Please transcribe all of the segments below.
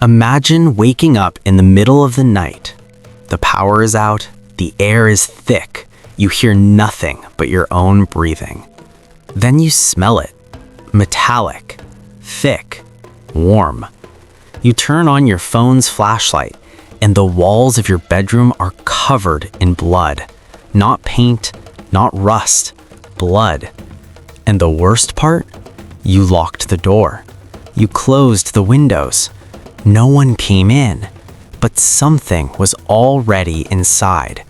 Imagine waking up in the middle of the night. The power is out, the air is thick, you hear nothing but your own breathing. Then you smell it. Metallic, thick, warm. You turn on your phone's flashlight, and the walls of your bedroom are covered in blood. Not paint, not rust, blood. And the worst part? You locked the door. You closed the windows. No one came in, but something was already inside.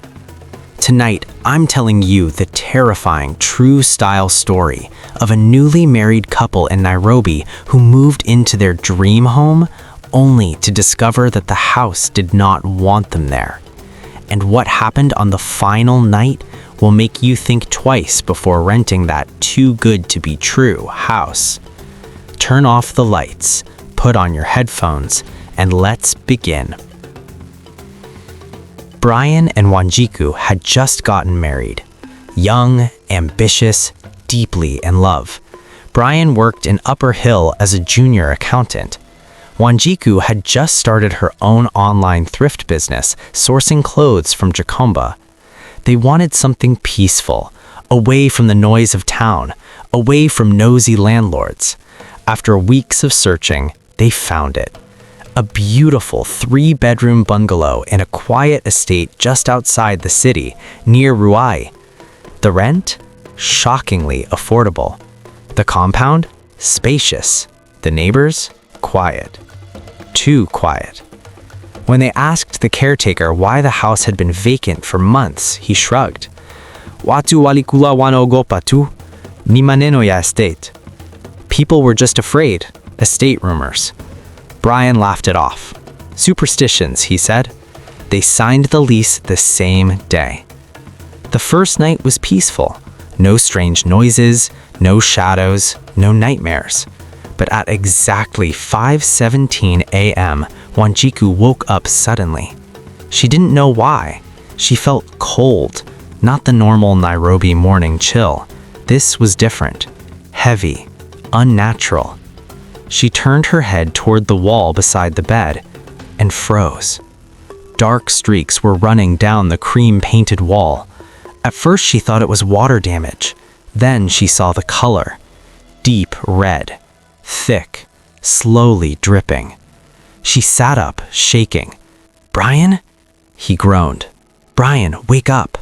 Tonight, I'm telling you the terrifying, true-style story of a newly married couple in Nairobi who moved into their dream home only to discover that the house did not want them there. And what happened on the final night will make you think twice before renting that too-good-to-be-true house. Turn off the lights, put on your headphones, and let's begin. Brian and Wanjiku had just gotten married. Young, ambitious, deeply in love. Brian worked in Upper Hill as a junior accountant. Wanjiku had just started her own online thrift business, sourcing clothes from Gicomba. They wanted something peaceful, away from the noise of town, away from nosy landlords. After weeks of searching, they found it. A beautiful 3-bedroom bungalow in a quiet estate just outside the city, near Ruai. The rent? Shockingly affordable. The compound? Spacious. The neighbors? Quiet. Too quiet. When they asked the caretaker why the house had been vacant for months, he shrugged. Watu walikula wanaogopa tu, ni maneno ya estate. People were just afraid. Estate rumors. Brian laughed it off. Superstitions, he said. They signed the lease the same day. The first night was peaceful. No strange noises, no shadows, no nightmares. But at exactly 5:17 a.m., Wanjiku woke up suddenly. She didn't know why. She felt cold, not the normal Nairobi morning chill. This was different, heavy, unnatural. She turned her head toward the wall beside the bed and froze. Dark streaks were running down the cream-painted wall. At first she thought it was water damage. Then she saw the color. Deep red, thick, slowly dripping. She sat up, shaking. "Brian?" He groaned. "Brian, wake up."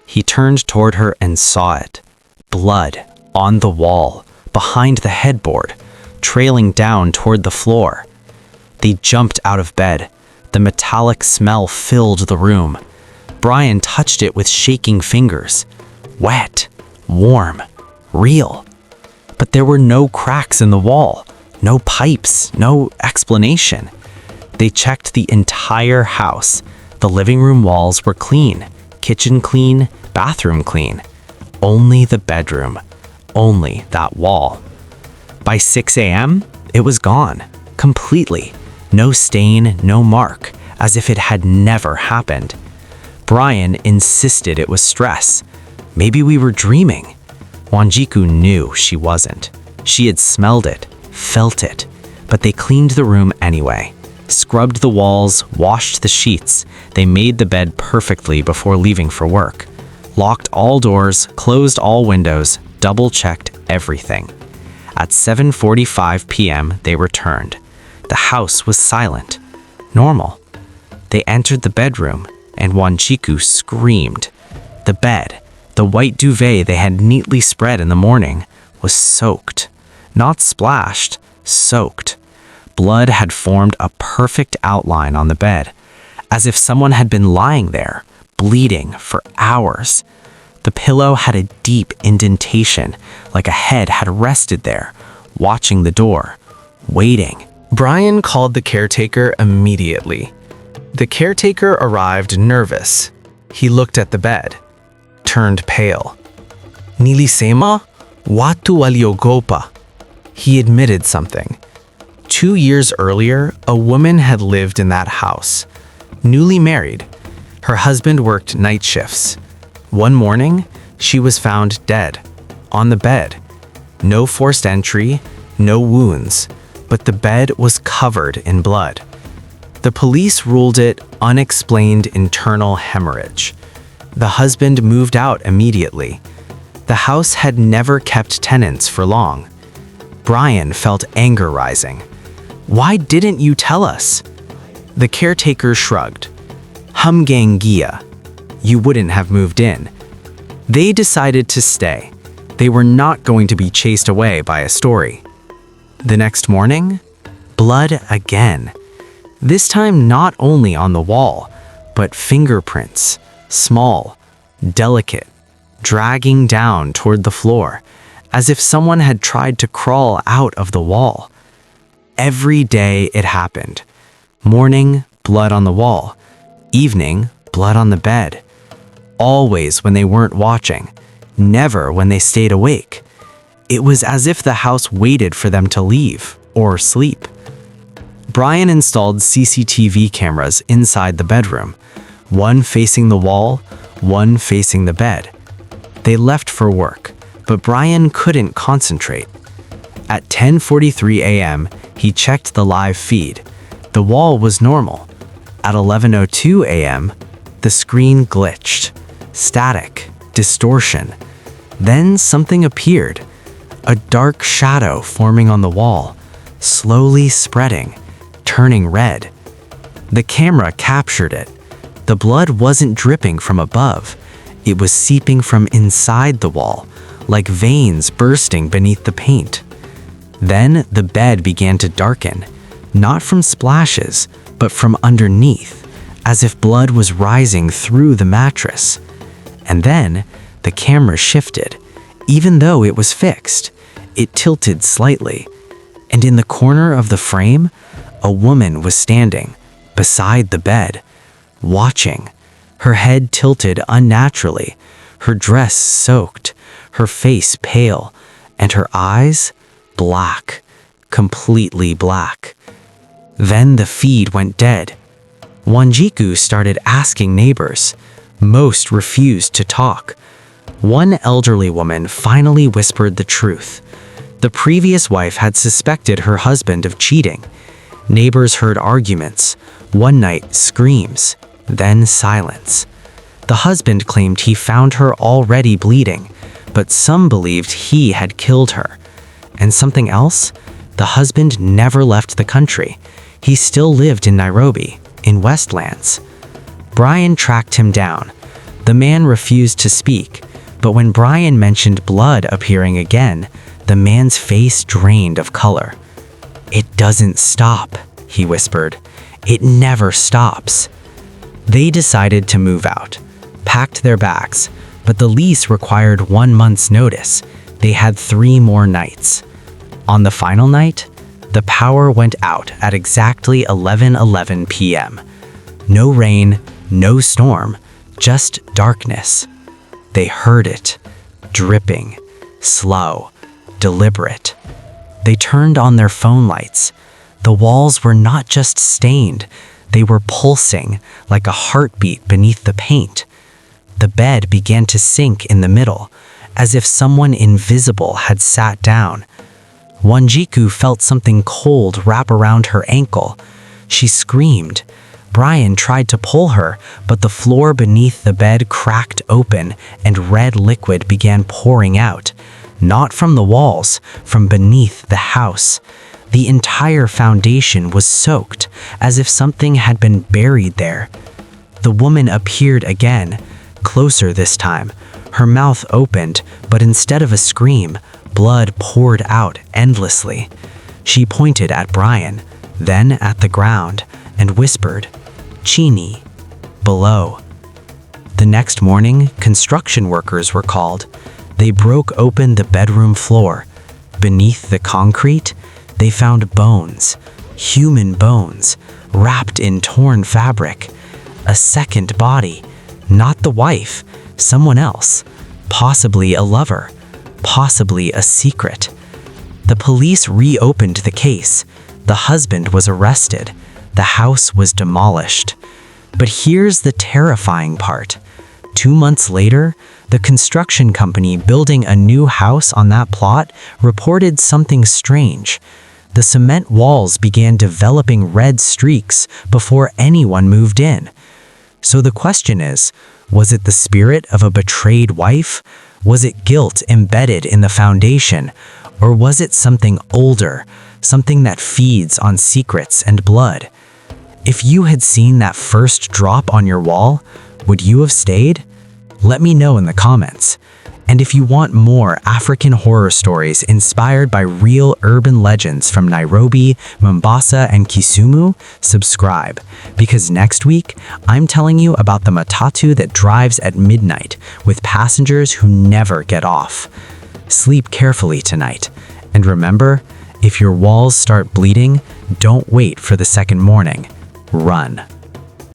He turned toward her and saw it. Blood on the wall, behind the headboard, trailing down toward the floor. They jumped out of bed. The metallic smell filled the room. Brian touched it with shaking fingers. Wet, warm, real. But there were no cracks in the wall, no pipes, no explanation. They checked the entire house. The living room walls were clean, kitchen clean, bathroom clean. Only the bedroom, only that wall. By 6 a.m., it was gone, completely. No stain, no mark, as if it had never happened. Brian insisted it was stress. Maybe we were dreaming. Wanjiku knew she wasn't. She had smelled it, felt it, but they cleaned the room anyway. Scrubbed the walls, washed the sheets. They made the bed perfectly before leaving for work. Locked all doors, closed all windows, double-checked everything. At 7:45 p.m., they returned. The house was silent. Normal. They entered the bedroom, and Wanjiku screamed. The bed, the white duvet they had neatly spread in the morning, was soaked. Not splashed, soaked. Blood had formed a perfect outline on the bed, as if someone had been lying there, bleeding for hours. The pillow had a deep indentation, like a head had rested there, watching the door, waiting. Brian called the caretaker immediately. The caretaker arrived nervous. He looked at the bed, turned pale. "Nilisema, watu waliogopa." He admitted something. 2 years earlier, a woman had lived in that house. Newly married. Her husband worked night shifts. One morning, she was found dead, on the bed. No forced entry, no wounds, but the bed was covered in blood. The police ruled it unexplained internal hemorrhage. The husband moved out immediately. The house had never kept tenants for long. Brian felt anger rising. "Why didn't you tell us?" The caretaker shrugged. "Humgangia. You wouldn't have moved in." They decided to stay. They were not going to be chased away by a story. The next morning, blood again. This time not only on the wall, but fingerprints, small, delicate, dragging down toward the floor, as if someone had tried to crawl out of the wall. Every day it happened. Morning, blood on the wall. Evening, blood on the bed. Always when they weren't watching, never when they stayed awake. It was as if the house waited for them to leave or sleep. Brian installed CCTV cameras inside the bedroom, one facing the wall, one facing the bed. They left for work, but Brian couldn't concentrate. At 10:43 a.m., he checked the live feed. The wall was normal. At 11:02 a.m., the screen glitched. Static, distortion. Then something appeared. A dark shadow forming on the wall, slowly spreading, turning red. The camera captured it. The blood wasn't dripping from above. It was seeping from inside the wall, like veins bursting beneath the paint. Then the bed began to darken, not from splashes, but from underneath, as if blood was rising through the mattress. And then the camera shifted. Even though it was fixed, it tilted slightly. And in the corner of the frame, a woman was standing beside the bed, watching, her head tilted unnaturally, her dress soaked, her face pale, and her eyes black, completely black. Then the feed went dead. Wanjiku started asking neighbors. Most refused to talk. One elderly woman finally whispered the truth. The previous wife had suspected her husband of cheating. Neighbors heard arguments. One night, screams, then silence. The husband claimed he found her already bleeding, but some believed he had killed her. And something else? The husband never left the country. He still lived in Nairobi, in Westlands. Brian tracked him down. The man refused to speak, but when Brian mentioned blood appearing again, the man's face drained of color. "It doesn't stop," he whispered. "It never stops." They decided to move out, packed their bags, but the lease required 1 month's notice. They had 3 more nights. On the final night, the power went out at exactly 11:11 p.m. No rain, no storm, just darkness. They heard it, dripping, slow, deliberate. They turned on their phone lights. The walls were not just stained, they were pulsing like a heartbeat beneath the paint. The bed began to sink in the middle, as if someone invisible had sat down. Wanjiku felt something cold wrap around her ankle. She screamed. Brian tried to pull her, but the floor beneath the bed cracked open and red liquid began pouring out. Not from the walls, from beneath the house. The entire foundation was soaked, as if something had been buried there. The woman appeared again, closer this time. Her mouth opened, but instead of a scream, blood poured out endlessly. She pointed at Brian, then at the ground, and whispered, "Chini," below. The next morning, construction workers were called. They broke open the bedroom floor. Beneath the concrete, they found bones, human bones, wrapped in torn fabric. A second body, not the wife, someone else, possibly a lover, possibly a secret. The police reopened the case. The husband was arrested. The house was demolished. But here's the terrifying part. 2 months later, the construction company building a new house on that plot reported something strange. the cement walls began developing red streaks before anyone moved in. So the question is, was it the spirit of a betrayed wife? Was it guilt embedded in the foundation? Or was it something older, something that feeds on secrets and blood? If you had seen that first drop on your wall, would you have stayed? Let me know in the comments. And if you want more African horror stories inspired by real urban legends from Nairobi, Mombasa, and Kisumu, subscribe. Because next week, I'm telling you about the matatu that drives at midnight with passengers who never get off. Sleep carefully tonight. And remember, if your walls start bleeding, don't wait for the second morning. Run.